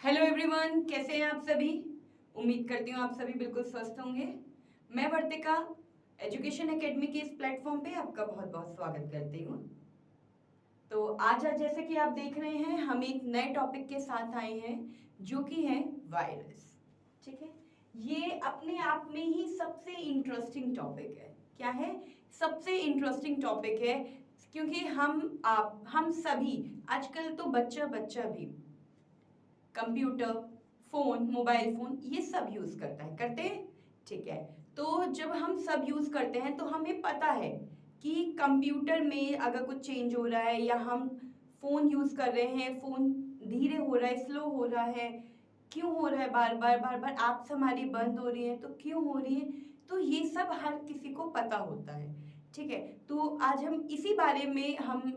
Hello everyone, कैसे हैं आप सभी। उम्मीद करती हूँ आप सभी बिल्कुल स्वस्थ होंगे। मैं वर्तिका एजुकेशन एकेडमी के इस प्लेटफॉर्म पे आपका बहुत बहुत स्वागत करती हूँ। तो आज जैसे कि आप देख रहे हैं हम एक नए टॉपिक के साथ आए हैं जो कि है वायरस। ठीक है, ये अपने आप में ही सबसे इंटरेस्टिंग टॉपिक है। क्या है? सबसे इंटरेस्टिंग टॉपिक है क्योंकि हम सभी आजकल तो बच्चा बच्चा भी कंप्यूटर, फोन, मोबाइल फोन ये सब यूज करते हैं। ठीक है, तो जब हम सब यूज करते हैं तो हमें पता है कि कंप्यूटर में अगर कुछ चेंज हो रहा है या हम फोन यूज कर रहे हैं, फोन धीरे हो रहा है, स्लो हो रहा है, क्यों हो रहा है, बार बार ऐप्स हमारी बंद हो रही है तो क्यों हो रही है, तो ये सब हर किसी को पता होता है। ठीक है, तो आज हम इसी बारे में हम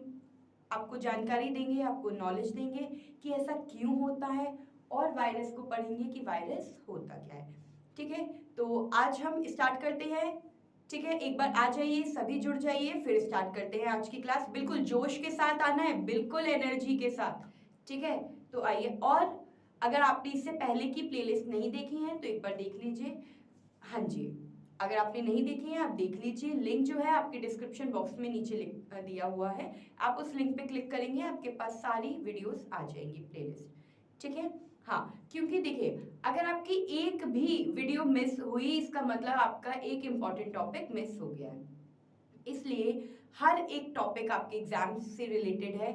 आपको जानकारी देंगे, आपको नॉलेज देंगे कि ऐसा क्यों होता है और वायरस को पढ़ेंगे कि वायरस होता क्या है। ठीक है, तो आज हम स्टार्ट करते हैं। ठीक है, एक बार आ जाइए, सभी जुड़ जाइए, फिर स्टार्ट करते हैं आज की क्लास। बिल्कुल जोश के साथ आना है, बिल्कुल एनर्जी के साथ। ठीक है, तो आइए। और अगर आपने इससे पहले की प्लेलिस्ट नहीं देखी है तो एक बार देख लीजिए। हाँ जी, अगर आपने नहीं देखी है आप देख लीजिए, लिंक जो है आपके डिस्क्रिप्शन बॉक्स में नीचे दिया हुआ है। आप उस लिंक पे क्लिक करेंगे, आपके पास सारी वीडियोस आ जाएंगी प्लेलिस्ट। ठीक है, हाँ, क्योंकि देखिए अगर आपकी एक भी वीडियो मिस हुई इसका मतलब आपका एक इम्पॉर्टेंट टॉपिक मिस हो गया है। इसलिए हर एक टॉपिक आपके एग्जाम से रिलेटेड है,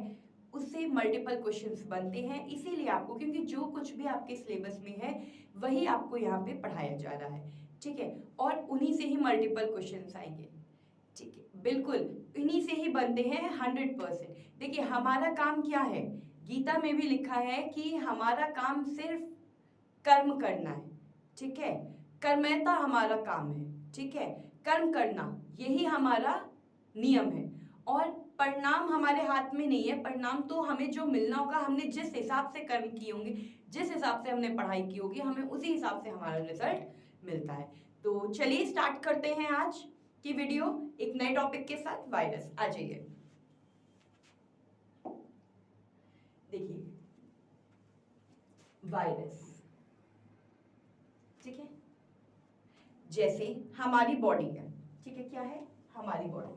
उससे मल्टीपल क्वेश्चंस बनते हैं, इसीलिए आपको, क्योंकि जो कुछ भी आपके सिलेबस में है वही आपको यहाँ पे पढ़ाया जा रहा है। ठीक है, और उन्हीं से ही मल्टीपल क्वेश्चंस आएंगे। ठीक है, बिल्कुल इन्हीं से ही बनते हैं 100%। देखिए हमारा काम क्या है, गीता में भी लिखा है कि हमारा काम सिर्फ कर्म करना है। ठीक है, कर्मैता हमारा काम है। ठीक है, कर्म करना यही हमारा नियम है और परिणाम हमारे हाथ में नहीं है। परिणाम तो हमें जो मिलना होगा, हमने जिस हिसाब से कर्म किए होंगे, जिस हिसाब से हमने पढ़ाई की होगी, हमें उसी हिसाब से हमारा रिजल्ट मिलता है। तो चलिए स्टार्ट करते हैं आज की वीडियो एक नए टॉपिक के साथ, वायरस। आ जाइए, देखिए वायरस। ठीक है, जैसे हमारी बॉडी है। ठीक है, क्या है हमारी बॉडी।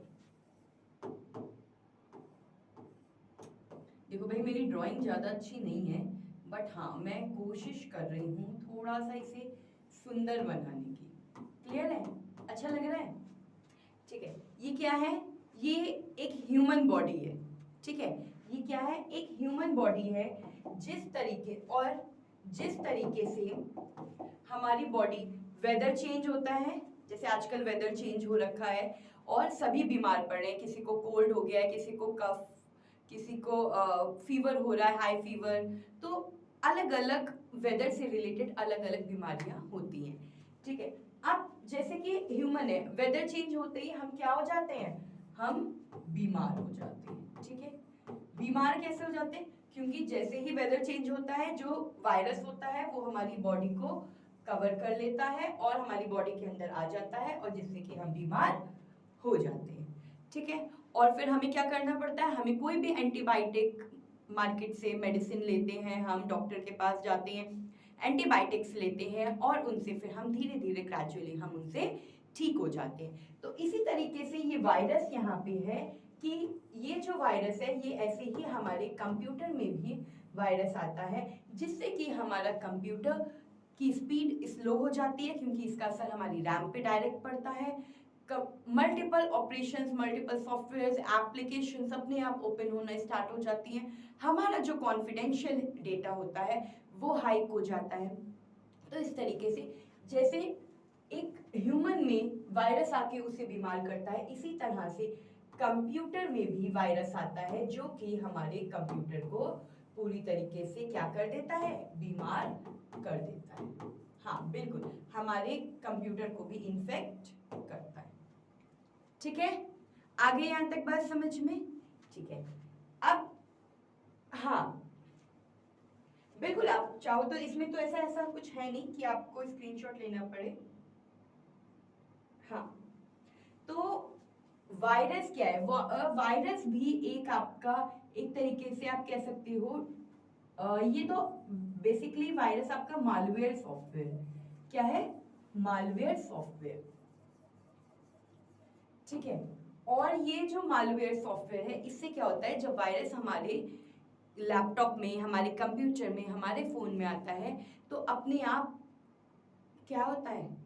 देखो भाई, मेरी ड्राइंग ज़्यादा अच्छी नहीं है, बट हाँ मैं कोशिश कर रही हूँ थोड़ा सा इसे सुंदर बनाने की। क्लियर है? अच्छा लग रहा है? ठीक है, ये क्या है? ये एक ह्यूमन बॉडी है। ठीक है, ये क्या है? एक ह्यूमन बॉडी है। जिस तरीके से हमारी बॉडी, वेदर चेंज होता है, जैसे आजकल वेदर चेंज हो रखा है और सभी बीमार पड़ रहे हैं, किसी को कोल्ड हो गया है, किसी को कफ, किसी को फीवर हो रहा है, हाई फीवर। तो अलग अलग वेदर से रिलेटेड अलग अलग बीमारियां होती हैं। ठीक है, अब जैसे कि ह्यूमन है, वेदर चेंज होते ही हम क्या हो जाते हैं? हम बीमार हो जाते हैं। ठीक है, बीमार कैसे हो जाते हैं? क्योंकि जैसे ही वेदर चेंज होता है, जो वायरस होता है वो हमारी बॉडी को कवर कर लेता है और हमारी बॉडी के अंदर आ जाता है और जिससे कि हम बीमार हो जाते हैं। ठीक है, और फिर हमें क्या करना पड़ता है? हमें कोई भी एंटीबायोटिक, मार्केट से मेडिसिन लेते हैं, हम डॉक्टर के पास जाते हैं, एंटीबायोटिक्स लेते हैं और उनसे फिर हम धीरे धीरे ग्रेजुअली हम उनसे ठीक हो जाते हैं। तो इसी तरीके से ये वायरस यहाँ पे है कि ये जो वायरस है ये ऐसे ही हमारे कंप्यूटर में भी वायरस आता है, जिससे कि हमारा कंप्यूटर की स्पीड स्लो हो जाती है, क्योंकि इसका असर हमारी रैम पे डायरेक्ट पड़ता है। Multiple operations, multiple softwares, applications अपने आप ओपन होना स्टार्ट हो जाती हैं। हमारा जो कॉन्फिडेंशियल डेटा होता है वो हाइक हो जाता है। तो इस तरीके से जैसे एक ह्यूमन में वायरस आके उसे बीमार करता है, इसी तरह से कंप्यूटर में भी वायरस आता है जो कि हमारे कंप्यूटर को पूरी तरीके से क्या कर देता है? बीमार कर देता है। हाँ बिल्कुल, हमारे कंप्यूटर को भी इन्फेक्ट करता है। ठीक है, आगे यहां तक बात समझ में? ठीक है, अब हाँ बिल्कुल, आप चाहो तो इसमें तो ऐसा ऐसा कुछ है नहीं कि आपको स्क्रीनशॉट लेना पड़े। हाँ, तो वायरस क्या है? वायरस भी एक आपका, एक तरीके से आप कह सकते हो ये तो बेसिकली वायरस आपका मालवेयर सॉफ्टवेयर है। क्या है? Malware software. ठीक है। और ये जो मालवेयर सॉफ्टवेयर है, इससे क्या होता है, जब वायरस हमारे लैपटॉप में, हमारे कंप्यूटर में, हमारे फोन में आता है, तो अपने आप क्या होता है,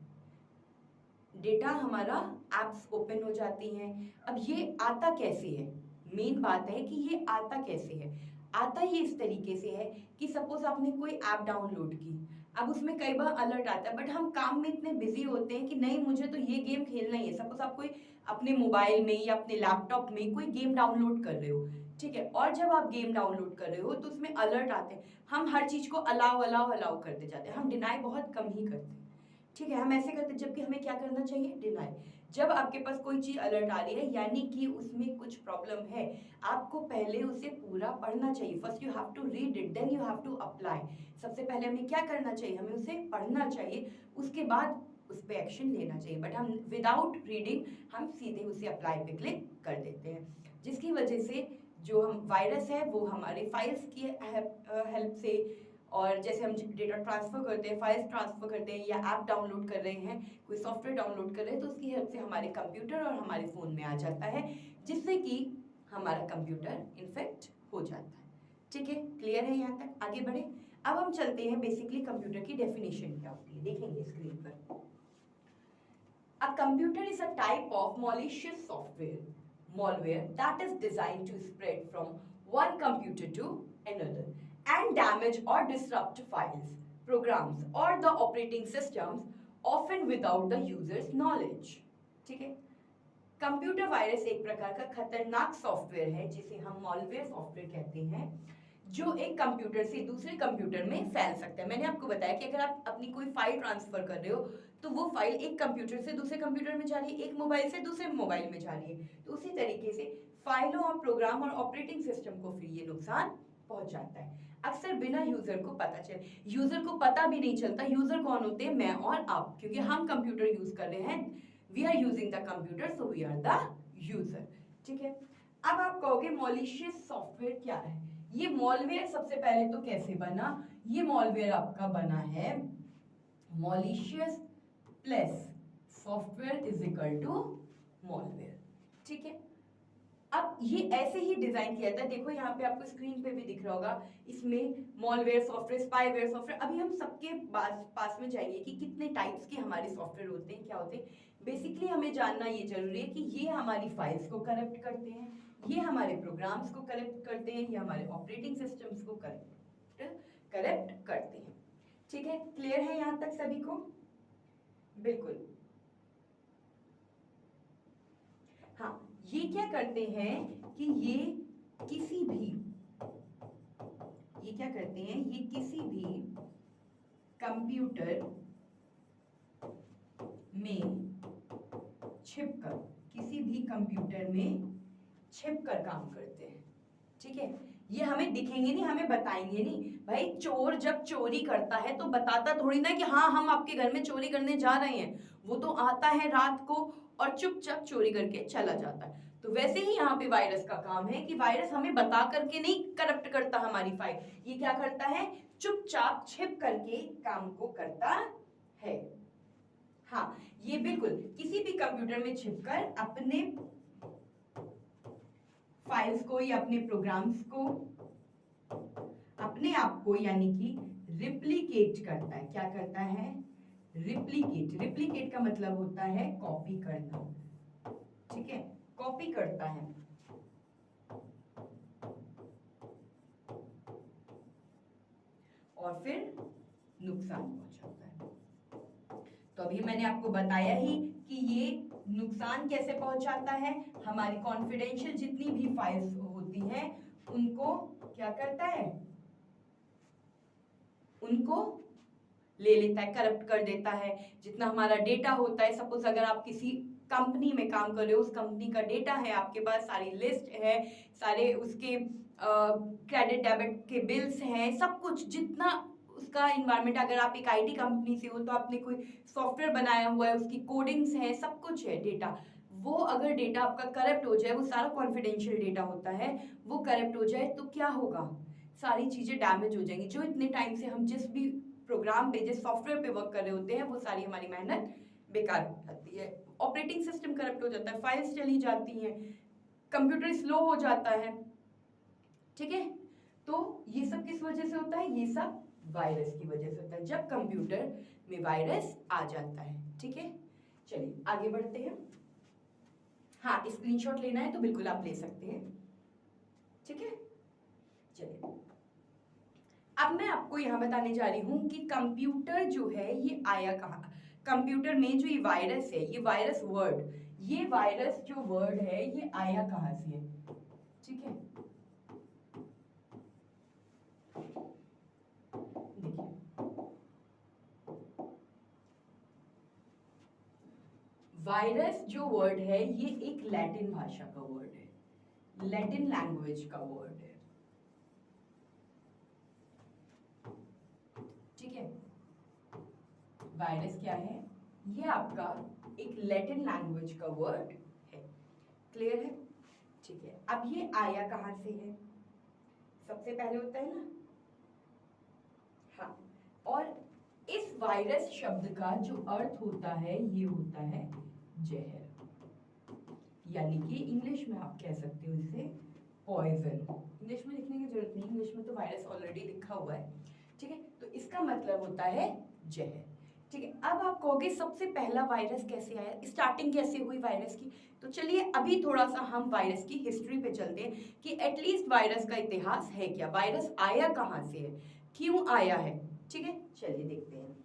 डेटा हमारा एप्स ओपन हो जाती हैं। अब ये आता कैसे है, मेन बात है कि ये आता कैसे है। आता ये इस तरीके से है कि सपोज आपने कोई ऐप डाउनलोड की, अब उसमें कई बार अलर्ट आता है, बट हम काम में इतने बिजी होते हैं कि नहीं मुझे तो ये गेम खेलना ही है। सपोज आप कोई अपने मोबाइल में या अपने लैपटॉप में कोई गेम डाउनलोड कर रहे हो, ठीक है, और जब आप गेम डाउनलोड कर रहे हो तो उसमें अलर्ट आते हैं, हम हर चीज को अलाउ अलाउ अलाउ करते जाते हैं, हम डिनाई बहुत कम ही करते हैं। ठीक है, हम ऐसे करते हैं, जबकि हमें क्या करना चाहिए, डिनाई। जब आपके पास कोई चीज अलर्ट आ रही है यानी कि उसमें कुछ प्रॉब्लम है, आपको पहले उसे पूरा पढ़ना चाहिए। First you have to read it, then you have to apply. सबसे पहले हमें क्या करना चाहिए, हमें उसे पढ़ना चाहिए, उसके बाद उस पर एक्शन लेना चाहिए। बट हम विदाउट रीडिंग हम सीधे उसे अप्लाई पे क्लिक कर देते हैं, जिसकी वजह से जो हम वायरस है वो हमारे फाइल्स की हेल्प से, और जैसे हम डेटा ट्रांसफर करते हैं, फाइल्स ट्रांसफर करते हैं, या ऐप डाउनलोड कर रहे हैं, कोई सॉफ्टवेयर डाउनलोड कर रहे हैं, तो उसकी हेल्प से हमारे कंप्यूटर और हमारे फ़ोन में आ जाता है, जिससे कि हमारा कंप्यूटर इन्फेक्ट हो जाता है। ठीक है, क्लियर है यहाँ तक? आगे बढ़े। अब हम चलते हैं बेसिकली कंप्यूटर की डेफिनेशन क्या होती है, देखेंगे स्क्रीन पर। A computer is a type of malicious malware that is designed to spread from one computer to another and damage or disrupt files, programs or the operating systems, often without the user's knowledge. ठीक है, computer virus एक प्रकार का खतरनाक software है जिसे हम malware software कहते हैं, जो एक कंप्यूटर से दूसरे कंप्यूटर में फैल सकता है। मैंने आपको बताया कि अगर आप अपनी कोई फाइल ट्रांसफर कर रहे हो तो वो फाइल एक कंप्यूटर से दूसरे कंप्यूटर में जा रही है, एक मोबाइल से दूसरे मोबाइल में जा रही है, तो उसी तरीके से फाइलों और प्रोग्राम और ऑपरेटिंग सिस्टम को फिर ये नुकसान पहुंच जाता है, अक्सर बिना यूजर को पता चले। यूजर को पता भी नहीं चलता, यूजर कौन होते हैं, मैं और आप, क्योंकि हम कंप्यूटर यूज कर रहे हैं, we are using the computer, so we are the user. ठीक है, अब आप कहोगे मॉलिशियस सॉफ्टवेयर क्या है। ये मॉलवेयर सबसे पहले तो कैसे बना, ये मॉलवेयर आपका बना है malicious plus software is equal to malware. ठीक है, अब ये ऐसे ही डिजाइन किया था, देखो यहाँ पे आपको स्क्रीन पे भी दिख रहा होगा, इसमें मॉलवेयर सॉफ्टवेयर, स्पाईवेयर सॉफ्टवेयर। अभी हम सबके पास में जाएंगे कि कितने टाइप्स के हमारे सॉफ्टवेयर होते हैं, क्या होते हैं। बेसिकली हमें जानना ये जरूरी है कि ये हमारी फाइल्स को करप्ट करते हैं, ये हमारे प्रोग्राम्स को करप्ट करते हैं, ये हमारे ऑपरेटिंग सिस्टम्स को करप्ट करते हैं। ठीक है, क्लियर है यहाँ तक सभी को? बिल्कुल। हाँ, ये क्या करते हैं कि ये किसी भी कंप्यूटर में छिपकर काम करते हैं। ठीक है, ये हमें दिखेंगे नहीं, हमें बताएंगे नहीं। भाई चोर जब चोरी करता है तो बताता थोड़ी ना कि हाँ हम आपके घर में चोरी करने जा रहे हैं, वो तो आता है रात को और चुपचाप चोरी करके चला जाता है। तो वैसे ही यहाँ पे वायरस का काम है कि वायरस हमें बता करके नहीं करप्ट करता हमारी फाइल, ये क्या करता है, चुपचाप छिप करके काम को करता है। हाँ, ये बिल्कुल किसी भी कंप्यूटर में छिपकर अपने फाइल्स को या अपने प्रोग्राम्स को अपने आप को यानी कि रिप्लिकेट करता है। क्या करता है, रिप्लिकेट का मतलब होता है कॉपी करना। ठीक है, कॉपी करता है और फिर नुकसान पहुंचाता है। तो अभी मैंने आपको बताया ही कि ये नुकसान कैसे पहुंचाता है, हमारी कॉन्फिडेंशियल जितनी भी फाइल्स होती हैं उनको क्या करता है, उनको ले लेता है, करप्ट कर देता है। जितना हमारा डेटा होता है, सपोज अगर आप किसी कंपनी में काम कर रहे हो, उस कंपनी का डेटा है आपके पास, सारी लिस्ट है, सारे उसके क्रेडिट डेबिट के बिल्स हैं, सब कुछ जितना उसका इन्वायरमेंट, अगर आप एक आईटी कंपनी से हो तो आपने कोई सॉफ्टवेयर बनाया हुआ है, उसकी कोडिंग्स है, सब कुछ है डेटा, वो अगर डेटा आपका करप्ट हो जाए, वो सारा कॉन्फिडेंशियल डेटा होता है, वो करप्ट हो जाए तो क्या होगा, सारी चीज़ें डैमेज हो जाएंगी। जो इतने टाइम से हम जिस भी प्रोग्राम पे, जिस सॉफ्टवेयर पे वर्क कर रहे होते हैं, वो सारी हमारी मेहनत बेकार हो जाती है। ऑपरेटिंग सिस्टम करप्ट हो जाता है, फाइल्स चली जाती हैं, कंप्यूटर स्लो हो जाता है। ठीक है, तो ये सब किस वजह से होता है? ये सब वायरस की वजह से होता है, जब कंप्यूटर में वायरस आ जाता है। ठीक है, चलिए आगे बढ़ते हैं। हाँ, स्क्रीनशॉट लेना है तो बिल्कुल आप ले सकते हैं। ठीक है, चलिए अब मैं आपको यहाँ बताने जा रही हूँ कि कंप्यूटर जो है ये आया कहाँ। कंप्यूटर में जो ये वायरस है, ये वायरस वर्ड, ये वायरस जो वर्ड है ये आया कहाँ से है। ठीक है, देखिए वायरस जो वर्ड है ये एक लैटिन भाषा का वर्ड है, लैटिन लैंग्वेज का वर्ड है। ठीक है, वायरस क्या है? ये आपका एक लैटिन लैंग्वेज का वर्ड है। क्लियर है? ठीक है, अब ये आया कहाँ से है? सबसे पहले होता है ना, हाँ, और इस वायरस शब्द का जो अर्थ होता है ये होता है जहर, यानी कि इंग्लिश में आप कह सकते हो इसे पॉइजन। इंग्लिश में लिखने की जरूरत नहीं, इंग्लिश में तो वायरस ऑलरेडी लिखा हुआ है। ठीक है, तो इसका मतलब होता है जहर। ठीक है, अब आप कहोगे सबसे पहला वायरस कैसे आया, स्टार्टिंग कैसे हुई वायरस की? तो चलिए अभी थोड़ा सा हम वायरस की हिस्ट्री पे चलते हैं कि एटलीस्ट वायरस का इतिहास है क्या, वायरस आया कहाँ से है, क्यों आया है। ठीक है, चलिए देखते हैं।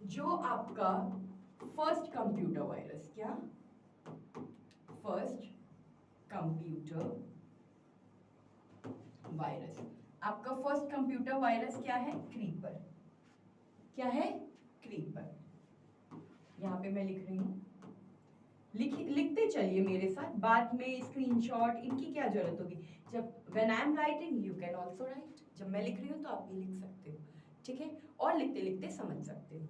जो आपका फर्स्ट कंप्यूटर वायरस, क्या फर्स्ट कंप्यूटर वायरस, आपका फर्स्ट कंप्यूटर वायरस क्या है? क्रीपर। क्या है? क्रीपर। यहाँ पे मैं लिख रही हूँ, लिखते चलिए मेरे साथ, बाद में स्क्रीनशॉट इनकी क्या जरूरत होगी। जब when I am writing you can also right, जब मैं लिख रही हूँ तो आप भी लिख सकते हो। ठीक है, और लिखते लिखते समझ सकते हो।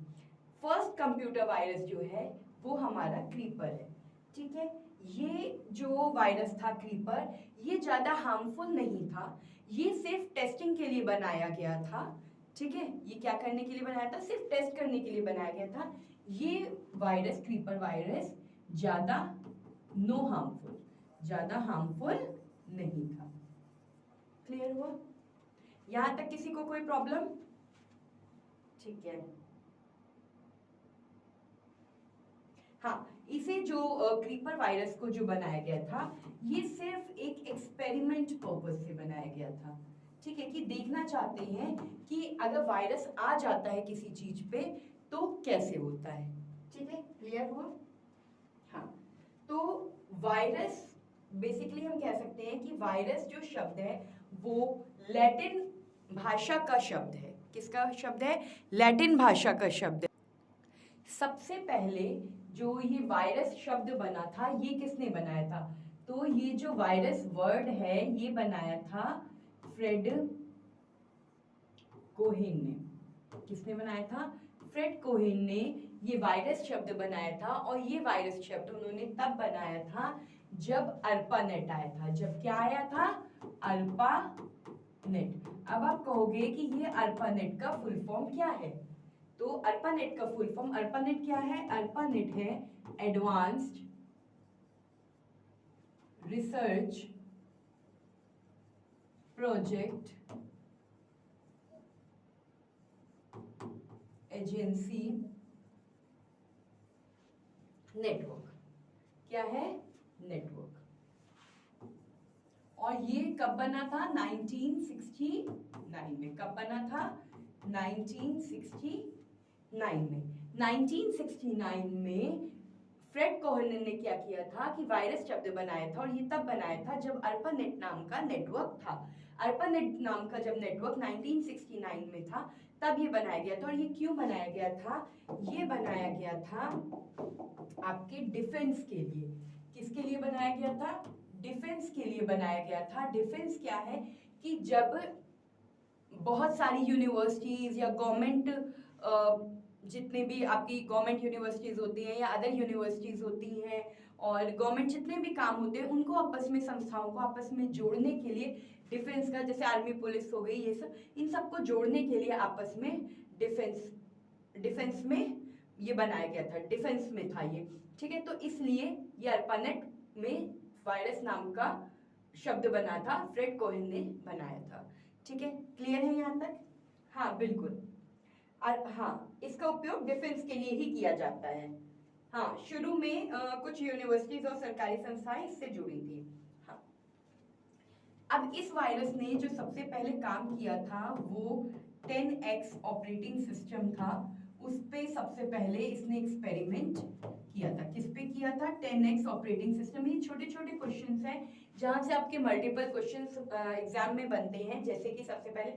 फर्स्ट कंप्यूटर वायरस जो है वो हमारा क्रीपर है। ठीक है, ये जो वायरस था क्रीपर, ये ज्यादा हार्मफुल नहीं था, ये सिर्फ टेस्टिंग के लिए बनाया गया था। ठीक है, ये क्या करने के लिए बनाया था? सिर्फ टेस्ट करने के लिए बनाया गया था। ये वायरस, क्रीपर वायरस, ज्यादा नो हार्मफुल, ज्यादा हार्मफुल नहीं था। क्लियर हुआ? यहां तक किसी को कोई प्रॉब्लम? ठीक है, हाँ, इसे जो क्रीपर वायरस को जो बनाया गया था, ये सिर्फ एक एक्सपेरिमेंट पर्पस से बनाया गया था। ठीक है, कि देखना चाहते हैं कि अगर वायरस आ जाता है किसी चीज पे तो कैसे होता है। ठीक है, क्लियर हुआ? हाँ, तो वायरस बेसिकली हम कह सकते हैं कि वायरस जो शब्द है वो लैटिन भाषा का शब्द है। किसका शब्द है? लैटिन भाषा का शब्द है। सबसे पहले जो ये वायरस शब्द बना था ये किसने बनाया था? तो ये जो वायरस वर्ड है ये बनाया था फ्रेड कोहेन ने। किसने बनाया था? फ्रेड कोहेन ने ये वायरस शब्द बनाया था, और ये वायरस शब्द उन्होंने तब बनाया था जब अर्पानेट आया था। जब क्या आया था? अर्पानेट। अब आप कहोगे कि ये अर्पानेट का फुल फॉर्म क्या है? तो अर्पानेट का फुल फॉर्म, अर्पानेट क्या है? अर्पानेट है advanced research project agency network. क्या है? नेटवर्क। और ये कब बना था? 1969 में। कब बना था? 1969 में। 1969 में फ्रेड कोहेन ने क्या किया था कि वायरस शब्द बनाया था, और ये तब बनाया था जब अर्पानेट नाम का नेटवर्क था। अर्पानेट नाम का जब नेटवर्क 1969 में था तब ये बनाया गया था। और ये क्यों बनाया गया था? ये बनाया गया था आपके डिफेंस के लिए। किसके लिए बनाया गया था? डिफेंस के लिए बनाया गया था। डिफेंस क्या है कि जब बहुत सारी यूनिवर्सिटीज या गवर्नमेंट, जितने भी आपकी गवर्नमेंट यूनिवर्सिटीज होती हैं या अदर यूनिवर्सिटीज होती हैं, और गवर्नमेंट जितने भी काम होते हैं उनको आपस में, संस्थाओं को आपस में जोड़ने के लिए डिफेंस का, जैसे आर्मी पुलिस हो गई, ये सब, इन सबको जोड़ने के लिए आपस में डिफेंस में ये बनाया गया था, डिफेंस में था ये, ठीक है। तो इसलिए ये ARPANET में वायरस नाम का शब्द बना था, फ्रेड कोहेन ने बनाया था, ठीक है। क्लियर है यहाँ तक? हाँ बिल्कुल। और हाँ, इसका उपयोग डिफेंस के लिए ही किया जाता है। हाँ, शुरू में कुछ यूनिवर्सिटीज और सरकारी संस्थाएं इससे जुड़ी थी। हाँ, अब इस वायरस ने जो सबसे पहले काम किया था वो 10X ऑपरेटिंग सिस्टम था, उस पे सबसे पहले इसने एक्सपेरिमेंट किया था। किस पे किया था? 10X operating system. ये छोटे छोटे क्वेश्चंस हैं जहां से आपके मल्टीपल क्वेश्चंस एग्जाम में बनते हैं। जैसे कि सबसे पहले,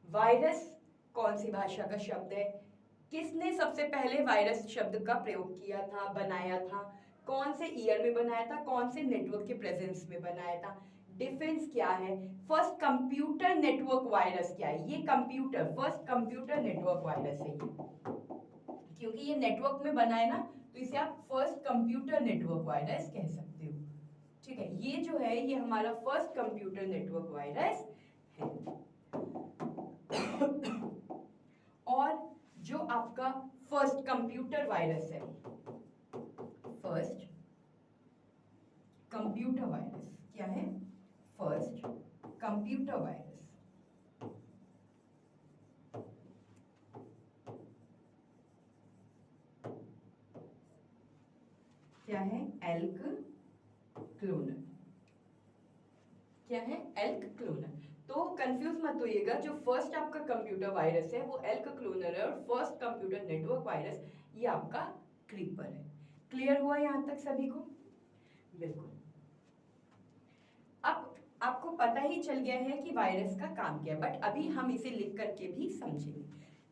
वायरस कौन सी भाषा का शब्द है? किसने सबसे पहले वायरस शब्द का प्रयोग किया था, बनाया था? कौन से ईयर में बनाया था? कौन से नेटवर्क के प्रेजेंस में बनाया था? डिफेंस क्या है? फर्स्ट कंप्यूटर नेटवर्क वायरस क्या है? ये computer, first computer network virus है ये, क्योंकि ये नेटवर्क में बना है ना, तो इसे आप फर्स्ट कंप्यूटर नेटवर्क वायरस कह सकते हो, ठीक है। ये जो है ये हमारा फर्स्ट कंप्यूटर नेटवर्क वायरस है। और जो आपका फर्स्ट कंप्यूटर वायरस है, फर्स्ट कंप्यूटर वायरस क्या है? फर्स्ट कंप्यूटर वायरस क्या है? Elk cloner. क्या है? Elk cloner. तो कंफ्यूज मत होइएगा, जो फर्स्ट आपका कंप्यूटर वायरस है वो एल्क क्लोनर है, और फर्स्ट कंप्यूटर नेटवर्क वायरस ये आपका क्रीपर है। क्लियर हुआ यहाँ तक सभी को? बिल्कुल। अब आपको पता ही चल गया है कि वायरस का काम क्या है, बट अभी हम इसे लिख करके भी समझेंगे,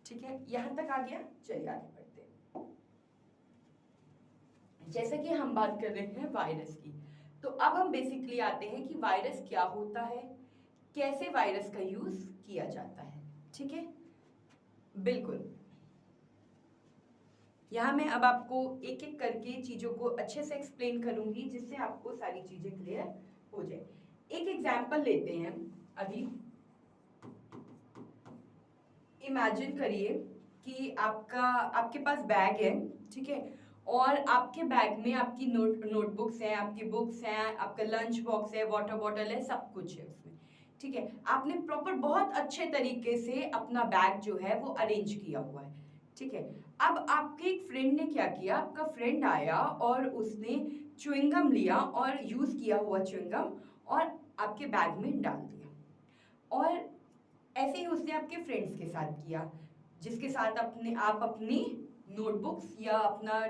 ठीक है। यहाँ तक आ गया? चलिए आगे बढ़ते हैं। जैसे कि हम बात कर रहे हैं वायरस की, तो अब हम बेसिकली आते हैं कि वायरस क्या होता है, कैसे वायरस का यूज किया जाता है, ठीक है। बिल्कुल, यहाँ मैं अब आपको एक एक करके चीजों को अच्छे से एक्सप्लेन करूंगी, जिससे आपको सारी चीजें क्लियर हो जाए। एक एग्जाम्पल लेते हैं। अभी इमेजिन करिए कि आपके पास बैग है, ठीक है, और आपके बैग में आपकी नोटबुक्स हैं, आपकी बुक्स हैं, आपका लंच बॉक्स है, वाटर बॉटल है, सब कुछ है उसमें, ठीक है। आपने प्रॉपर बहुत अच्छे तरीके से अपना बैग जो है वो अरेंज किया हुआ है, ठीक है। अब आपके एक फ्रेंड ने क्या किया, आपका फ्रेंड आया और उसने च्युइंगम लिया और यूज किया हुआ च्युइंगम और आपके बैग में डाल दिया, और ऐसे ही उसने आपके फ्रेंड्स के साथ किया, जिसके साथ आप अपनी नोटबुक्स या अपना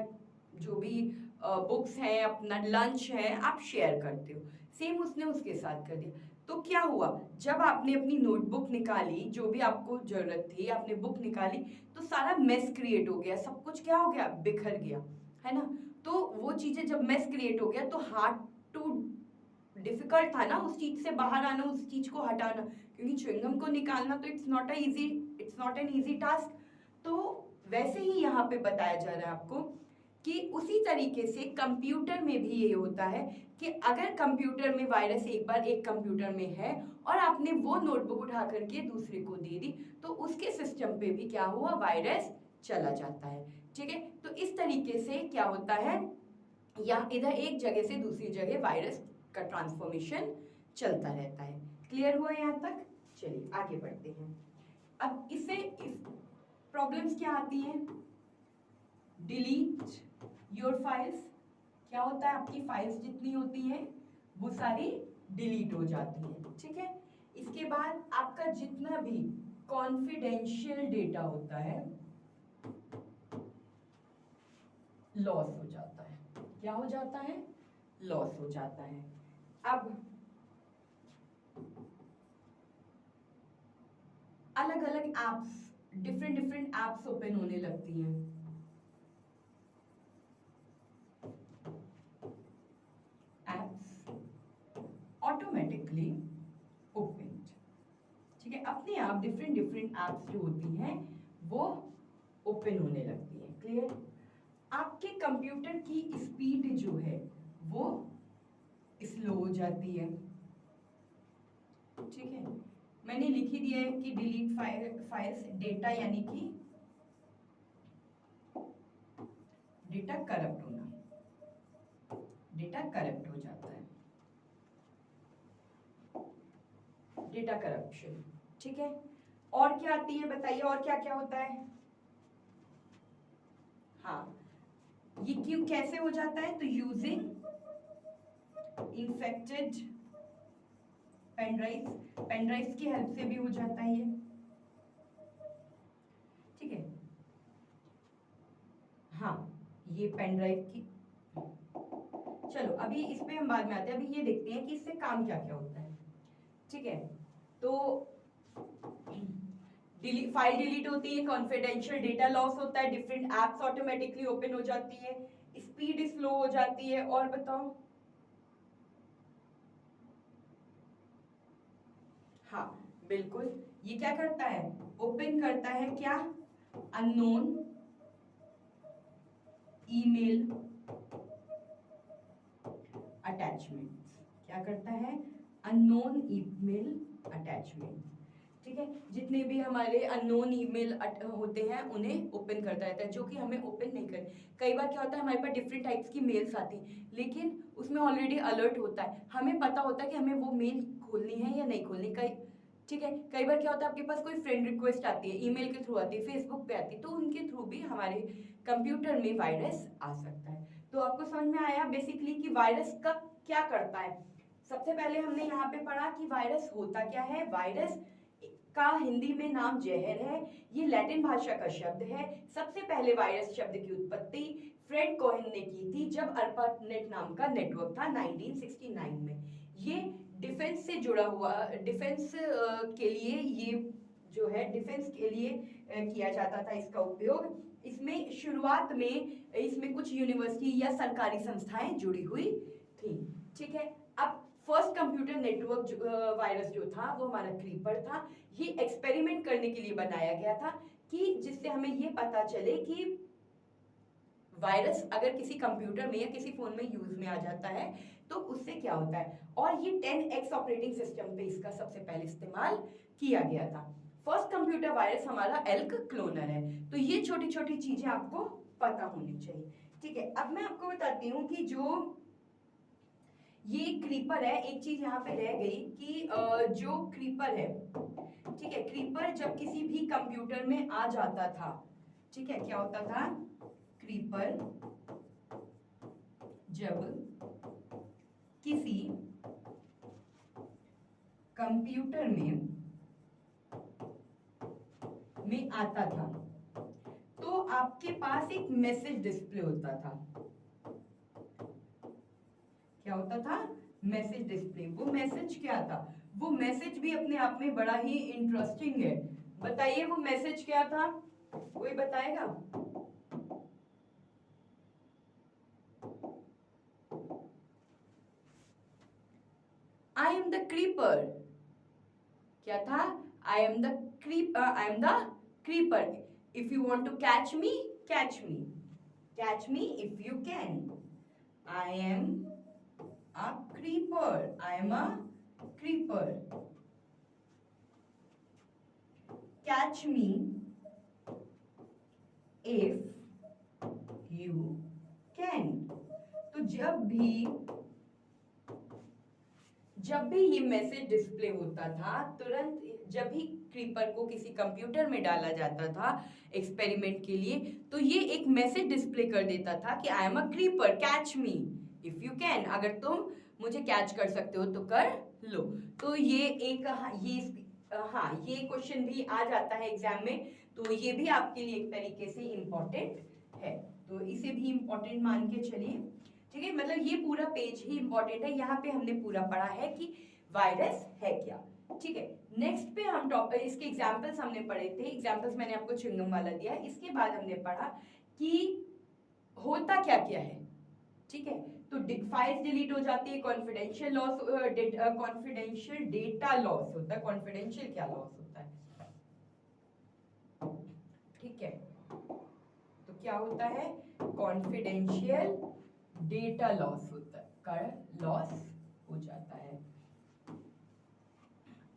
जो भी बुक्स हैं, अपना लंच है, आप शेयर करते हो। सेम उसने उसके साथ कर दिया। तो क्या हुआ, जब आपने अपनी नोटबुक निकाली, जो भी आपको जरूरत थी, आपने बुक निकाली, तो सारा मेस क्रिएट हो गया, सब कुछ क्या हो गया, बिखर गया, है ना। तो वो चीजें जब मेस क्रिएट हो गया तो हार्ड टू डिफिकल्ट था ना उस चीज से बाहर आना, उस चीज को हटाना, क्योंकि च्युइंगम को निकालना तो it's not an easy task. तो वैसे ही यहाँ पे बताया जा रहा है आपको कि उसी तरीके से कंप्यूटर में भी ये होता है कि अगर कंप्यूटर में वायरस एक बार एक कंप्यूटर में है और आपने वो नोटबुक उठा करके दूसरे को दे दी, तो उसके सिस्टम पे भी क्या हुआ, वायरस चला जाता है, ठीक है। तो इस तरीके से क्या होता है, या इधर एक जगह से दूसरी जगह वायरस का ट्रांसफॉर्मेशन चलता रहता है। क्लियर हुआ यहाँ तक? चलिए आगे बढ़ते हैं। अब इससे प्रॉब्लम्स क्या आती हैं, डिलीट योर फाइल्स। क्या होता है, आपकी फाइल्स जितनी होती हैं वो सारी डिलीट हो जाती हैं, ठीक है। इसके बाद आपका जितना भी कॉन्फिडेंशियल डेटा होता है लॉस हो जाता है। क्या हो जाता है, लॉस हो जाता है। अब अलग अलग एप्स, डिफरेंट एप्स ओपन होने लगती हैं। एप्स ऑटोमेटिकली ओपन, ठीक है, अपने आप डिफरेंट एप्स जो होती हैं वो ओपन होने लगती हैं। क्लियर? आपके कंप्यूटर की स्पीड जो है वो स्लो हो जाती है। ठीक है, मैंने लिख ही दिया है कि डिलीट फाइल्स डेटा, यानी कि डेटा करप्ट होना, डेटा करप्ट हो जाता है, डेटा करप्शन। ठीक है, और क्या आती है बताइए, और क्या क्या होता है? हाँ, ये क्यों कैसे हो जाता है? तो यूजिंग इन्फेक्टेड पेनड्राइव्स की हेल्प से भी हो जाता है ये। ठीक है, हाँ, ये पेनड्राइव की, चलो अभी इस पे हम बाद में आते हैं, अभी ये देखते हैं कि इससे काम क्या क्या होता है। ठीक है, तो फाइल डिलीट होती है, कॉन्फिडेंशियल डेटा लॉस होता है, डिफरेंट एप्स ऑटोमेटिकली ओपन हो जाती है, स्पीड स्लो हो जाती है, और बताओ? हाँ बिल्कुल, ये क्या करता है? ओपन करता है क्या? Unknown email attachments. क्या करता है? Unknown email attachment. ठीक है, जितने भी हमारे अननोन ईमेल होते हैं उन्हें ओपन करता रहता है, जो कि हमें ओपन नहीं कर। कई बार क्या होता है, हमारे पास डिफरेंट टाइप्स की मेल्स आती हैं, लेकिन उसमें ऑलरेडी अलर्ट होता है, हमें पता होता है कि हमें वो मेल खोलनी है या नहीं खोलनी। ठीक है, कई बार क्या होता है, आपके पास कोई फ्रेंड रिक्वेस्ट आती है, ईमेल के थ्रू आती है, फेसबुक पे आती है, तो उनके थ्रू भी हमारे कंप्यूटर में वायरस आ सकता है। तो आपको समझ में आया बेसिकली कि वायरस का क्या करता है? सबसे पहले हमने यहाँ पे पढ़ा कि वायरस होता क्या है। वायरस का हिंदी में नाम जहर है, ये लैटिन भाषा का शब्द है। सबसे पहले वायरस शब्द की उत्पत्ति फ्रेड कोहेन ने की थी, जब अर्पानेट नाम का नेटवर्क था 1969 में। ये डिफेंस से जुड़ा हुआ, डिफेंस के लिए, ये जो है डिफेंस के लिए किया जाता था इसका उपयोग। इसमें शुरुआत में इसमें कुछ यूनिवर्सिटी या सरकारी संस्थाएं जुड़ी हुई थी। ठीक है, अब फर्स्ट कंप्यूटर नेटवर्क वायरस जो था वो हमारा क्रीपर था। ये एक्सपेरिमेंट करने के लिए बनाया गया था, कि जिससे हमें ये पता चले कि वायरस अगर किसी कंप्यूटर में या किसी फोन में यूज में आ जाता है तो उससे क्या होता है। और ये 10x ऑपरेटिंग सिस्टम पे इसका सबसे पहले इस्तेमाल किया गया था। फर्स्ट कंप्यूटर वायरस हमारा एल्क क्लोनर है। तो ये छोटी छोटी चीजें आपको पता होनी चाहिए। ठीक है, अब मैं आपको बताती हूँ कि जो ये क्रीपर है, एक चीज यहाँ पे रह गई कि जो क्रीपर है, ठीक है, क्रीपर जब किसी भी कंप्यूटर में आ जाता था, ठीक है, क्या होता था? क्रीपर जब किसी कंप्यूटर में आता था तो आपके पास एक मैसेज डिस्प्ले होता था। क्या होता था? Message display. वो मैसेज क्या था? वो मैसेज भी अपने आप में बड़ा ही इंटरेस्टिंग है। बताइए वो मैसेज क्या था? कोई बताएगा? I am the creeper. क्या था? I am the creeper. If you want to catch me, catch me, catch me if you can. I am a creeper. I am a creeper. Catch me if you can. तो जब भी ये message display होता था, तुरंत जब भी creeper को किसी कंप्यूटर में डाला जाता था एक्सपेरिमेंट के लिए, तो ये एक मैसेज डिस्प्ले कर देता था कि I am a creeper, catch me if you can. अगर तुम मुझे कैच कर सकते हो तो कर लो। तो ये एक ये क्वेश्चन भी आ जाता है एग्जाम में, तो ये भी आपके लिए एक तरीके से इम्पोर्टेंट है, तो इसे भी इम्पोर्टेंट मान के चलिए। ठीक है, मतलब ये पूरा पेज ही इंपॉर्टेंट है। यहाँ पे हमने पूरा पढ़ा है कि वायरस है क्या। ठीक है, नेक्स्ट पे हम टॉपिक, इसके एग्जांपल्स हमने पढ़े थे। एग्जांपल्स मैंने आपको च्युइंगम वाला दिया। इसके बाद हमने पढ़ा कि होता क्या क्या है। ठीक है, तो फाइल्स डिलीट हो जाती है, confidential loss, confidential data loss होता है। कॉन्फिडेंशियल क्या लॉस होता है? ठीक है, तो क्या होता है? कॉन्फिडेंशियल डेटा लॉस होता है, का लॉस हो जाता है।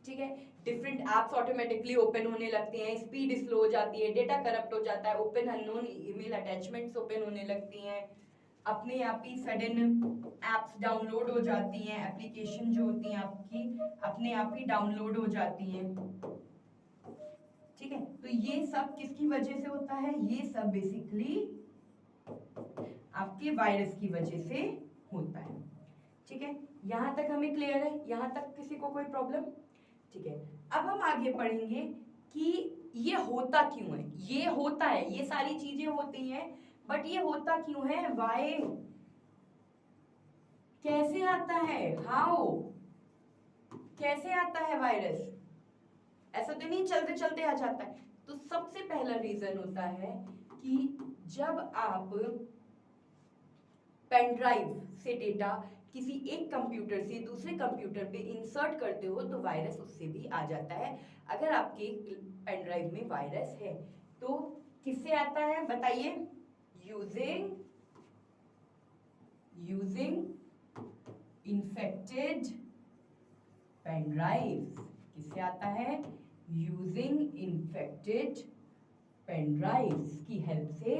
ठीक है, डिफरेंट एप्स ऑटोमेटिकली ओपन होने लगती हैं, स्पीड स्लो हो जाती है, डेटा करप्ट हो जाता है, open unknown email attachments open होने लगती हैं, अपने आप ही सडन एप्स डाउनलोड हो जाती हैं, एप्लीकेशन जो होती हैं आपकी अपने आप ही डाउनलोड हो जाती हैं। ठीक है, तो ये सब किसकी वजह से होता है? ये सब बेसिकली आपके वायरस की वजह से होता है। ठीक है, यहां तक हमें क्लियर है? यहां तक किसी को कोई प्रॉब्लम? ठीक है, अब हम आगे पढ़ेंगे कि ये होता क्यों है। ये होता है, ये सारी चीजें होती हैं, बट ये होता क्यों है? वाई, कैसे आता है, हाउ, कैसे आता है वायरस? ऐसा तो नहीं चलते चलते आ जाता है। तो सबसे पहला रीजन होता है कि जब आप पेन ड्राइव से डेटा किसी एक कंप्यूटर से दूसरे कंप्यूटर पे इंसर्ट करते हो तो वायरस उससे भी आ जाता है। अगर आपके पेन ड्राइव में वायरस है तो किससे आता है बताइए? Using infected pen drives. किससे आता है? यूजिंग इन्फेक्टेड पेन ड्राइव्स की हेल्प से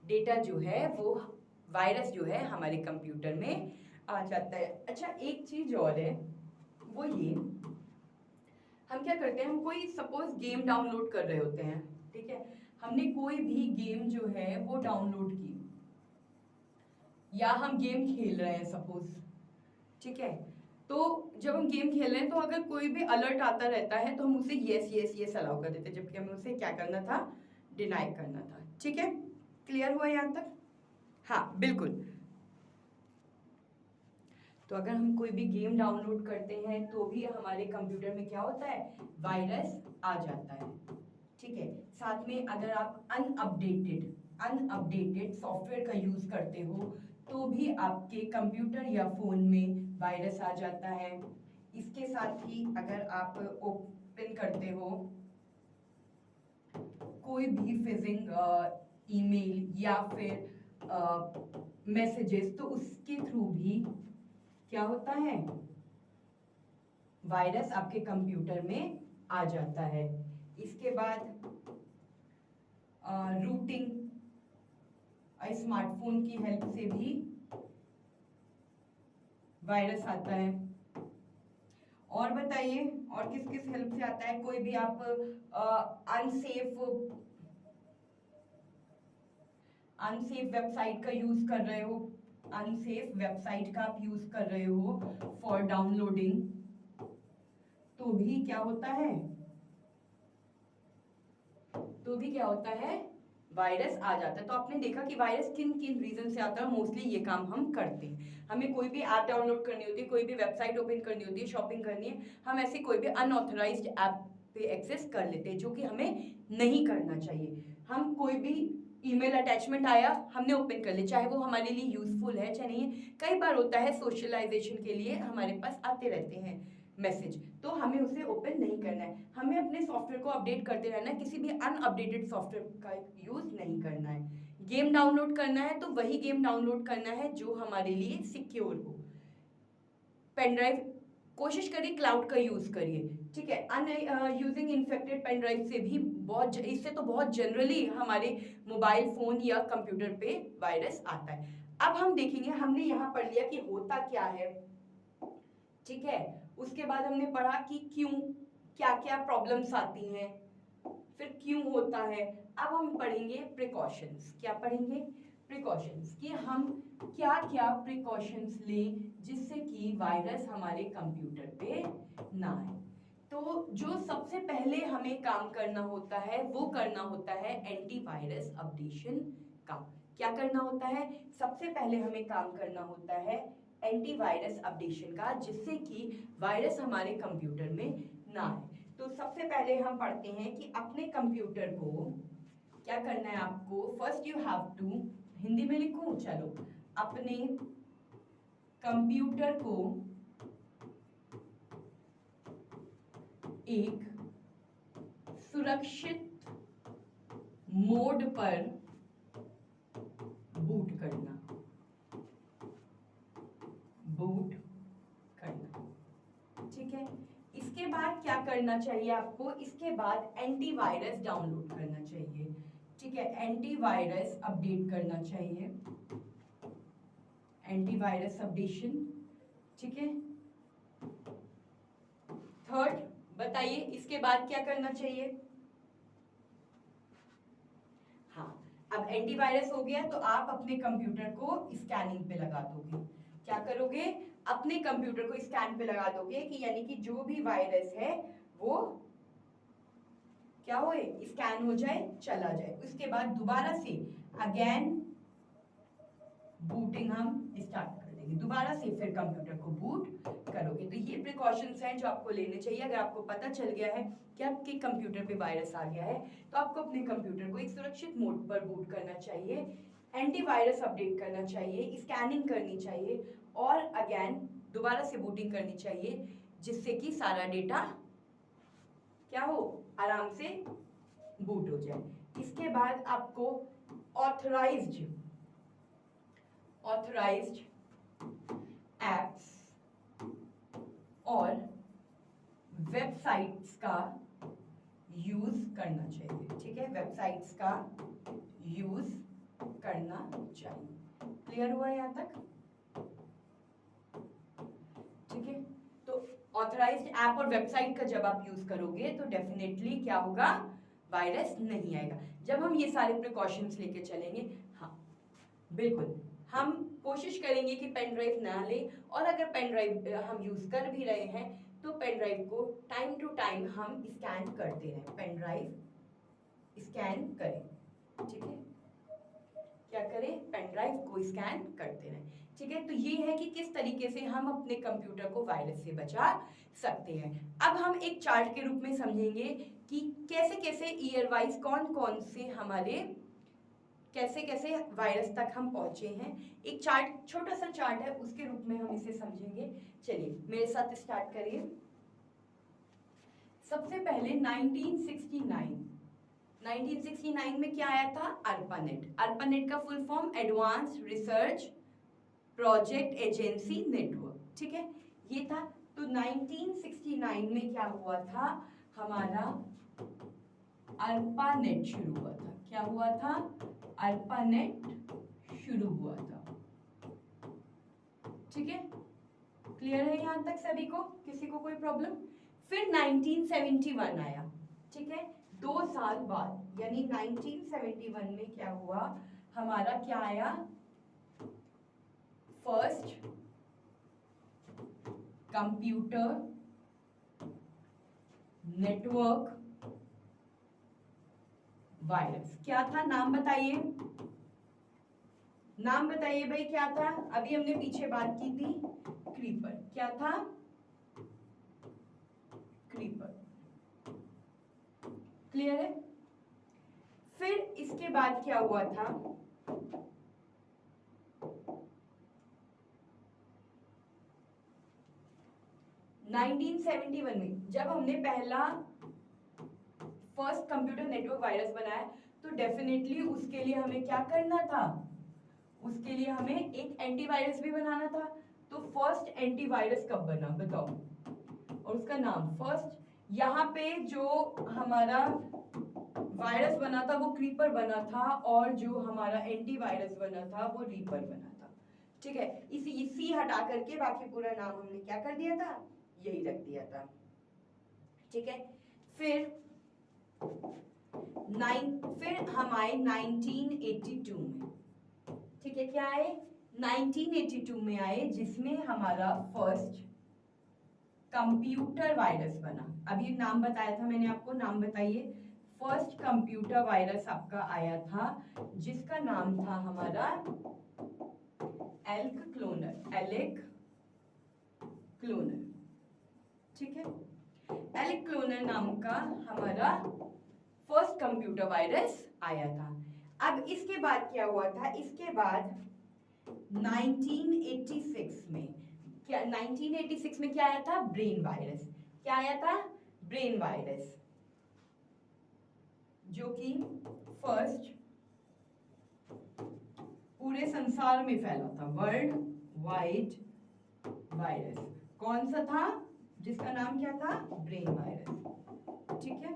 डेटा जो है वो वायरस जो है हमारे कंप्यूटर में आ जाता है। अच्छा, एक चीज और है, वो ये, हम क्या करते हैं, हम कोई सपोज गेम डाउनलोड कर रहे होते हैं, ठीक है, हमने कोई भी गेम जो है वो डाउनलोड की या हम गेम खेल रहे हैं सपोज, ठीक है, तो जब हम गेम खेल रहे हैं तो अगर कोई भी अलर्ट आता रहता है तो हम उसे यस यस यस अलाउ कर देते हैं, जबकि हमें उसे क्या करना था? डिनाई करना था। ठीक है, क्लियर हुआ यहां तक? हाँ बिल्कुल। तो अगर हम कोई भी गेम डाउनलोड करते हैं तो भी हमारे कंप्यूटर में क्या होता है? वायरस आ जाता है। ठीक है, साथ में अगर आप अनअपडेटेड सॉफ्टवेयर का यूज करते हो तो भी आपके कंप्यूटर या फोन में वायरस आ जाता है। इसके साथ ही अगर आप ओपन करते हो कोई भी फिशिंग ईमेल या फिर मैसेजेस तो उसके थ्रू भी क्या होता है? वायरस आपके कंप्यूटर में आ जाता है। इसके बाद रूटिंग स्मार्टफोन की हेल्प से भी वायरस आता है। और बताइए और किस किस हेल्प से आता है? कोई भी आप अनसेफ वेबसाइट का यूज कर रहे हो, अनसेफ वेबसाइट का आप यूज कर रहे हो फॉर डाउनलोडिंग तो भी क्या होता है? तो भी क्या होता है? वायरस आ जाता है। तो आपने देखा कि वायरस किन किन रीजन से आता है, मोस्टली ये काम हम करते हैं। हमें कोई भी ऐप डाउनलोड करनी होती है, कोई भी वेबसाइट ओपन करनी होती है, शॉपिंग करनी है, हम ऐसे कोई भी अनऑथराइज्ड ऐप पे एक्सेस कर लेते हैं, जो कि हमें नहीं करना चाहिए। हम कोई भी ईमेल अटैचमेंट आया हमने ओपन कर लिया, चाहे वो हमारे लिए यूजफुल है चाहे नहीं है। कई बार होता है सोशलाइजेशन के लिए हमारे पास आते रहते हैं मैसेज, तो हमें उसे ओपन नहीं करना है। हमें अपने सॉफ्टवेयर को अपडेट करते रहना है, किसी भी अनअपडेटेड सॉफ्टवेयर का यूज नहीं करना है। गेम डाउनलोड करना है तो वही गेम डाउनलोड करना है जो हमारे लिए सिक्योर हो। पेन ड्राइव कोशिश करिए क्लाउड का यूज करिए, ठीक है। यूजिंग इन्फेक्टेड पेन ड्राइव से भी इससे तो बहुत जनरली हमारे मोबाइल फोन या कंप्यूटर पे वायरस आता है। अब हम देखेंगे, हमने यहाँ पढ़ लिया कि होता क्या है, ठीक है, उसके बाद हमने पढ़ा कि क्यों, क्या क्या प्रॉब्लम्स आती हैं, फिर क्यों होता है। अब हम पढ़ेंगे प्रिकॉशंस। क्या पढ़ेंगे? प्रिकॉशंस, कि हम क्या क्या प्रिकॉशंस लें जिससे कि वायरस हमारे कंप्यूटर पे ना आए। तो जो सबसे पहले हमें काम करना होता है वो करना होता है एंटीवायरस अपडेशन का। क्या करना होता है? सबसे पहले हमें काम करना होता है एंटीवायरस अपडेशन का, जिससे कि वायरस हमारे कंप्यूटर में ना आए। तो सबसे पहले हम पढ़ते हैं कि अपने कंप्यूटर को क्या करना है आपको। First you have to, Hindi में लिखूं, चलो, अपने कंप्यूटर को एक सुरक्षित मोड पर बूट करना। बाद क्या करना चाहिए आपको, इसके बाद एंटीवायरस डाउनलोड करना चाहिए, ठीक है, एंटीवायरस अपडेट करना चाहिए, एंटीवायरस अपडेशन, ठीक है। थर्ड बताइए इसके बाद क्या करना चाहिए। हाँ, अब एंटीवायरस हो गया तो आप अपने कंप्यूटर को स्कैनिंग पे लगा दोगे। क्या करोगे, अपने कंप्यूटर को स्कैन पे लगा दोगे कि यानी कि जो भी वायरस है वो क्या होए, स्कैन हो जाए, चला जाए। उसके बाद दोबारा से अगेन बूटिंग हम स्टार्ट कर देंगे, दोबारा से फिर कंप्यूटर को बूट करोगे। तो ये प्रिकॉशंस हैं जो आपको लेने चाहिए। अगर आपको पता चल गया है कि आपके कंप्यूटर पे वायरस आ गया है तो आपको अपने कंप्यूटर को एक सुरक्षित मोड पर बूट करना चाहिए, एंटीवायरस अपडेट करना चाहिए, स्कैनिंग करनी चाहिए और अगेन दोबारा से बूटिंग करनी चाहिए, जिससे कि सारा डेटा क्या हो, आराम से बूट हो जाए। इसके बाद आपको ऑथराइज्ड एप्स और वेबसाइट्स का यूज करना चाहिए, ठीक है, वेबसाइट्स का यूज करना चाहिए। क्लियर हुआ यहाँ तक, ठीक है। तो ऑथराइज्ड ऐप और वेबसाइट का जब आप यूज करोगे तो डेफिनेटली क्या होगा, वायरस नहीं आएगा। जब हम ये सारे प्रिकॉशंस लेके चलेंगे, हाँ बिल्कुल, हम कोशिश करेंगे कि पेन ड्राइव ना लें, और अगर पेन ड्राइव हम यूज कर भी रहे हैं तो पेन ड्राइव को टाइम टू टाइम हम स्कैन करते रहें, पेन ड्राइव स्कैन करें, ठीक है, क्या करें, पेन ड्राइव को स्कैन करते रहें, ठीक है। तो ये है कि किस तरीके से हम अपने कंप्यूटर को वायरस से बचा सकते हैं। अब हम एक चार्ट के रूप में समझेंगे कि कैसे कैसे ईयर वाइज कौन कौन से हमारे कैसे कैसे वायरस तक हम पहुंचे हैं। एक चार्ट, छोटा सा चार्ट है, उसके रूप में हम इसे समझेंगे। चलिए मेरे साथ स्टार्ट करिए। सबसे पहले 1969 में क्या आया था, ARPANET। ARPANET का full form advance research project agency network, ठीक है, ये था। तो 1969 में क्या हुआ था, हमारा ARPANET शुरू हुआ था। क्या हुआ था, ARPANET शुरू हुआ था, ठीक है। क्लियर है यहाँ तक सभी को, किसी को कोई प्रॉब्लम। फिर 1971 आया, ठीक है, 2 साल बाद, यानी 1971 में क्या हुआ, हमारा क्या आया, फर्स्ट कंप्यूटर नेटवर्क वायरस। क्या था, नाम बताइए, नाम बताइए भाई, क्या था, अभी हमने पीछे बात की थी, क्रीपर। क्या था, क्रीपर, क्लियर है। फिर इसके बाद क्या हुआ था, नाइनटीन 1971 में जब हमने पहला फर्स्ट कंप्यूटर नेटवर्क वायरस बनाया, तो डेफिनेटली उसके लिए हमें क्या करना था, उसके लिए हमें एक एंटीवायरस भी बनाना था। तो फर्स्ट एंटीवायरस कब बना बताओ, और उसका नाम फर्स्ट, यहाँ पे जो हमारा वायरस बना था वो क्रीपर बना था, और जो हमारा एंटीवायरस बना था वो रीपर बना था, ठीक है। इसी हटा करके बाकी पूरा नाम हमने क्या कर दिया था, यही रख दिया था, ठीक है। फिर हम आए 1982 में, ठीक है, क्या आए, 1982 में आए, जिसमें हमारा फर्स्ट कंप्यूटर वायरस बना। अभी नाम बताया था मैंने आपको, नाम बताइए। फर्स्ट कंप्यूटर वायरस आपका आया था जिसका नाम था हमारा एल्क क्लोनर, ठीक है, एल्क क्लोनर नाम का हमारा फर्स्ट कंप्यूटर वायरस आया था। अब इसके बाद क्या हुआ था, इसके बाद 1986 में क्या, 1986 में क्या आया था, ब्रेन वायरस। क्या आया था, ब्रेन वायरस, जो कि फर्स्ट पूरे संसार में फैला था, वर्ल्ड वाइड वायरस। कौन सा था, जिसका नाम क्या था, ब्रेन वायरस। ठीक है,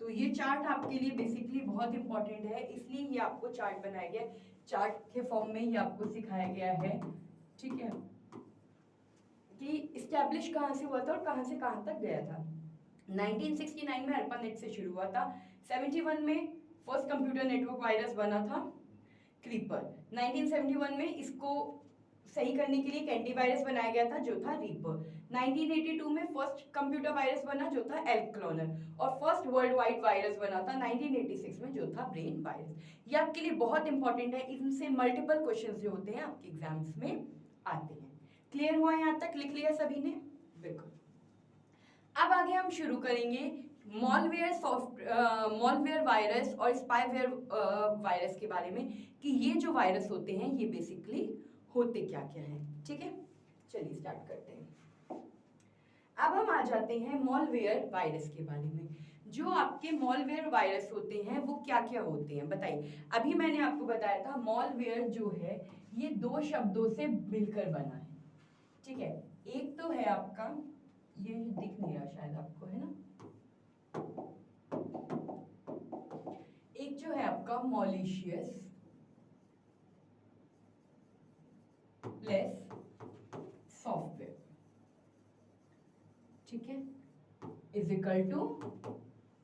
तो ये चार्ट आपके लिए बेसिकली बहुत इंपॉर्टेंट है, इसलिए ये आपको चार्ट बनाया गया, चार्ट के फॉर्म में ही आपको सिखाया गया है। ठीक है, कि इस्टेब्लिश कहाँ से हुआ था और कहाँ से कहाँ तक गया था। 1969 में ARPANET से शुरू हुआ था। 71 में फर्स्ट कंप्यूटर नेटवर्क वायरस बना था क्रीपर। 1971 में इसको सही करने के लिए एक एंटीवायरस बनाया गया था जो था रीपर। 1982 में फर्स्ट कंप्यूटर वायरस बना जो था एल्क क्लोनर, और फर्स्ट वर्ल्ड वाइड वायरस बना था 1986 में जो था ब्रेन वायरस। ये आपके लिए बहुत इंपॉर्टेंट है, इनसे मल्टीपल क्वेश्चंस जो होते हैं आपके एग्जाम्स में आते हैं। क्लियर हुआ, यहाँ तक लिख लिया सभी ने? बिल्कुल। अब आगे हम शुरू करेंगे मॉलवेयर वायरस और स्पाईवेयर वायरस के बारे में, कि ये जो वायरस होते हैं ये बेसिकली होते क्या क्या हैं। ठीक है, चलिए स्टार्ट करते हैं। अब हम आ जाते हैं मॉलवेयर वायरस के बारे में। जो आपके मॉलवेयर वायरस होते हैं वो क्या क्या होते हैं बताइए। अभी मैंने आपको बताया था मॉलवेयर जो है ये दो शब्दों से मिलकर बना है। ठीक है, एक तो है आपका, ये दिख नहीं रहा शायद आपको, है ना, एक जो है आपका मॉलिशियस प्लस सॉफ्टवेयर, ठीक है, इज इक्वल टू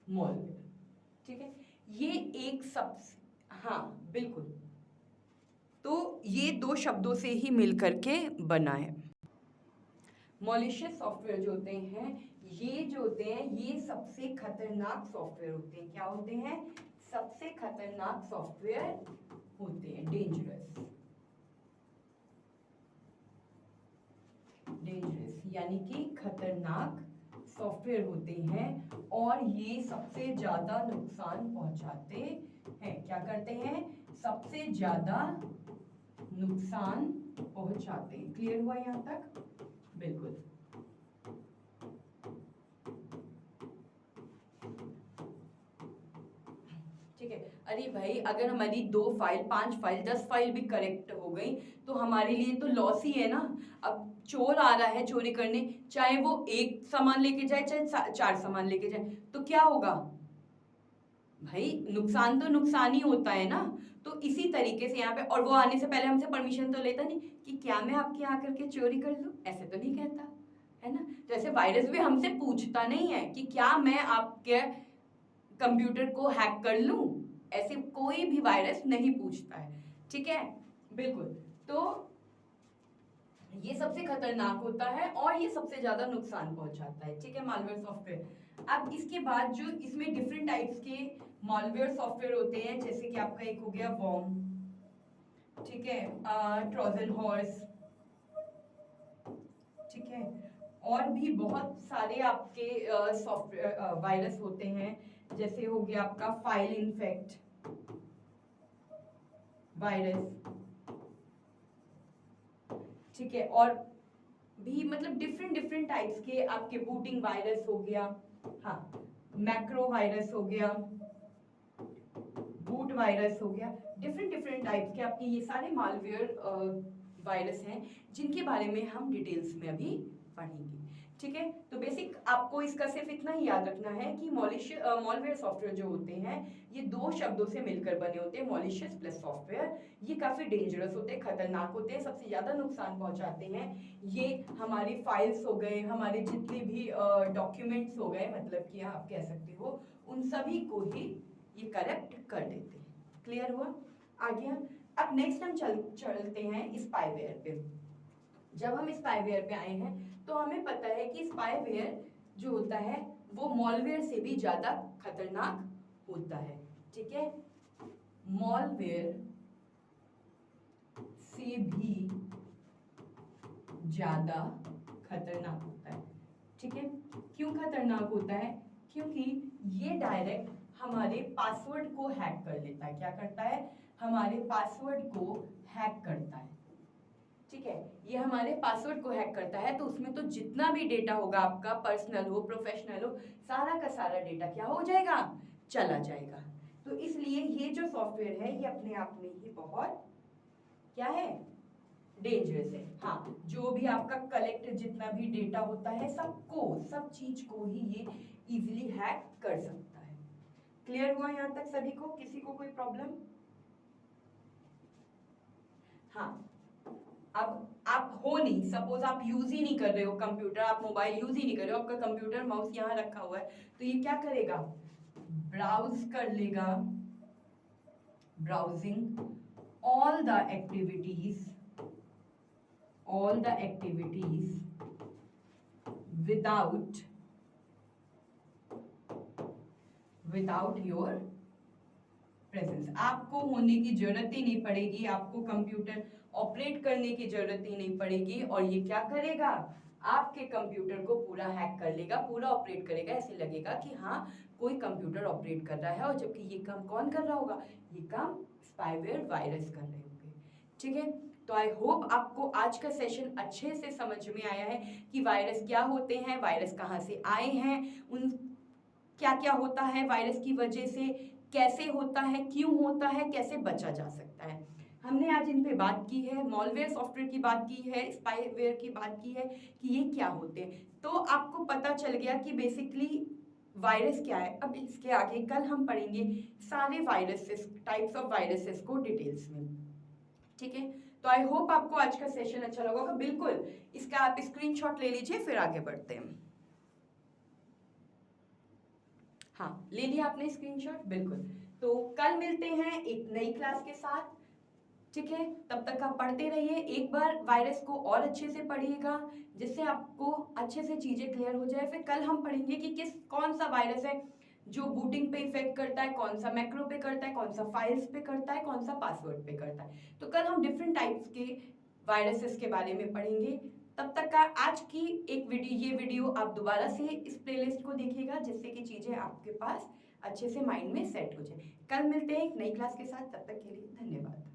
मॉलवेयर। ठीक है, ये एक सब, हाँ बिल्कुल, तो ये दो शब्दों से ही मिलकर के बना है। मॉलिशियस सॉफ्टवेयर जो होते हैं ये जो होते हैं ये सबसे खतरनाक सॉफ्टवेयर होते हैं। क्या होते हैं? सबसे खतरनाक सॉफ्टवेयर होते हैं, डेंजरस यानी कि खतरनाक सॉफ्टवेयर होते हैं, और ये सबसे ज्यादा नुकसान पहुंचाते हैं। क्या करते हैं? सबसे ज्यादा नुकसान पहुंचाते हैं। क्लियर हुआ यहाँ तक? बिल्कुल। ठीक है, अरे भाई अगर हमारी 2 फाइल 5 फाइल 10 फाइल भी करेक्ट हो गई तो हमारे लिए तो लॉस ही है ना। अब चोर आ रहा है चोरी करने, चाहे वो एक सामान लेके जाए चाहे 4 सामान लेके जाए, तो क्या होगा भाई? नुकसान तो नुकसान ही होता है ना। तो इसी तरीके से यहाँ पे, और वो आने से पहले हमसे परमिशन तो लेता नहीं कि क्या मैं आपके यहाँ करके चोरी कर लूं, ऐसे तो नहीं कहता है ना। तो ऐसे वायरस भी हमसे पूछता नहीं है कि क्या मैं आपके कंप्यूटर को हैक कर लूं, ऐसे कोई भी वायरस नहीं पूछता है। ठीक है, बिल्कुल। तो ये सबसे खतरनाक होता है और ये सबसे ज्यादा नुकसान पहुंचाता है। ठीक है, मालवेयर सॉफ्टवेयर। अब इसके बाद जो इसमें डिफरेंट टाइप्स के मालवेयर सॉफ्टवेयर होते हैं, जैसे कि आपका एक हो गया वॉर्म, ठीक है, ट्रोजन हॉर्स, ठीक है, और भी बहुत सारे आपके सॉफ्टवेयर वायरस होते हैं, जैसे हो गया आपका फाइल इन्फेक्ट वायरस, ठीक है, और भी मतलब डिफरेंट टाइप्स के आपके बूटिंग वायरस हो गया, हाँ, मैक्रो वायरस हो गया, बूट वायरस हो गया, डिफरेंट टाइप्स के आपके ये सारे मालवेयर वायरस हैं जिनके बारे में हम डिटेल्स में अभी पढ़ेंगे। ठीक है, तो बेसिक आपको इसका सिर्फ इतना ही याद रखना है कि मॉलवेयर सॉफ्टवेयर जो होते हैं ये दो शब्दों से मिलकर बने होते हैं, मॉलिशियस प्लस सॉफ्टवेयर। ये काफी डेंजरस होते हैं, खतरनाक होते हैं, सबसे ज्यादा नुकसान पहुंचाते हैं। ये हमारी फाइल्स हो गए, हमारे जितने भी डॉक्यूमेंट्स हो गए, मतलब कि आप कह सकते हो उन सभी को ही ये करप्ट कर देते हैं। क्लियर हुआ? आगे अब नेक्स्ट हम चलते हैं स्पाईवेयर पे। जब हम स्पाईवेयर पे आए हैं तो हमें पता है कि स्पाईवेयर जो होता है वो मॉलवेयर से भी ज्यादा खतरनाक होता है। ठीक है, मॉलवेयर से भी ज्यादा खतरनाक होता है। ठीक है, क्यों खतरनाक होता है? क्योंकि ये डायरेक्ट हमारे पासवर्ड को हैक कर लेता है। क्या करता है? हमारे पासवर्ड को हैक करता है। ठीक है, ये हमारे पासवर्ड को हैक करता है, तो उसमें तो जितना भी डेटा होगा आपका, पर्सनल हो प्रोफेशनल हो, सारा का सारा डेटा क्या हो जाएगा? चला जाएगा। तो इसलिए ये जो सॉफ्टवेयर है ये अपने आप में ही बहुत क्या है? डेंजरस है। हाँ, जो भी आपका कलेक्ट जितना भी डेटा होता है सब चीज को ही ये इजीली हैक कर सकता है। क्लियर हुआ यहाँ तक सभी को? किसी को कोई प्रॉब्लम? हाँ, अब आप हो नहीं, सपोज आप यूज ही नहीं कर रहे हो कंप्यूटर, आप मोबाइल यूज ही नहीं कर रहे हो, आपका कंप्यूटर माउस यहाँ रखा हुआ है, तो ये क्या करेगा? ब्राउज कर लेगा, browsing all the activities without your presence. आपको होने की जरूरत ही नहीं पड़ेगी, आपको कंप्यूटर ऑपरेट करने की जरूरत ही नहीं पड़ेगी, और ये क्या करेगा? आपके कंप्यूटर को पूरा हैक कर लेगा, पूरा ऑपरेट करेगा। ऐसे लगेगा कि हाँ कोई कंप्यूटर ऑपरेट कर रहा है, और जबकि ये काम कौन कर रहा होगा? ये काम स्पाईवेयर वायरस कर रहे होंगे। ठीक है, तो आई होप आपको आज का सेशन अच्छे से समझ में आया है कि वायरस क्या होते हैं, वायरस कहाँ से आए हैं, उन क्या क्या होता है वायरस की वजह से, कैसे होता है, क्यों होता है, कैसे बचा जा सकता है। हमने आज इन पे बात की है, मॉलवेयर सॉफ्टवेयर की बात की है, स्पाईवेयर की बात की है कि ये क्या होते हैं। तो आपको पता चल गया कि बेसिकली वायरस क्या है। अब इसके आगे कल हम पढ़ेंगे सारे वायरसेस, टाइप्स ऑफ वायरसेस को डिटेल्स में। ठीक है, तो आई होप आपको आज का सेशन अच्छा लगा होगा। बिल्कुल इसका आप स्क्रीनशॉट ले लीजिए, फिर आगे बढ़ते हैं। हाँ, ले लिया आपने स्क्रीनशॉट? बिल्कुल। तो कल मिलते हैं एक नई क्लास के साथ। ठीक है, तब तक आप पढ़ते रहिए, एक बार वायरस को और अच्छे से पढ़िएगा जिससे आपको अच्छे से चीजें क्लियर हो जाए। फिर कल हम पढ़ेंगे कि कौन सा वायरस है जो बूटिंग पे इफेक्ट करता है, कौन सा मैक्रो पे करता है, कौन सा फाइल्स पे करता है, कौन सा पासवर्ड पे करता है। तो कल हम डिफरेंट टाइप्स के वायरसेस के बारे में पढ़ेंगे। तब तक का आज की ये वीडियो आप दोबारा से इस प्लेलिस्ट को देखिएगा जिससे कि चीजें आपके पास अच्छे से माइंड में सेट हो जाए। कल मिलते हैं एक नई क्लास के साथ, तब तक के लिए धन्यवाद।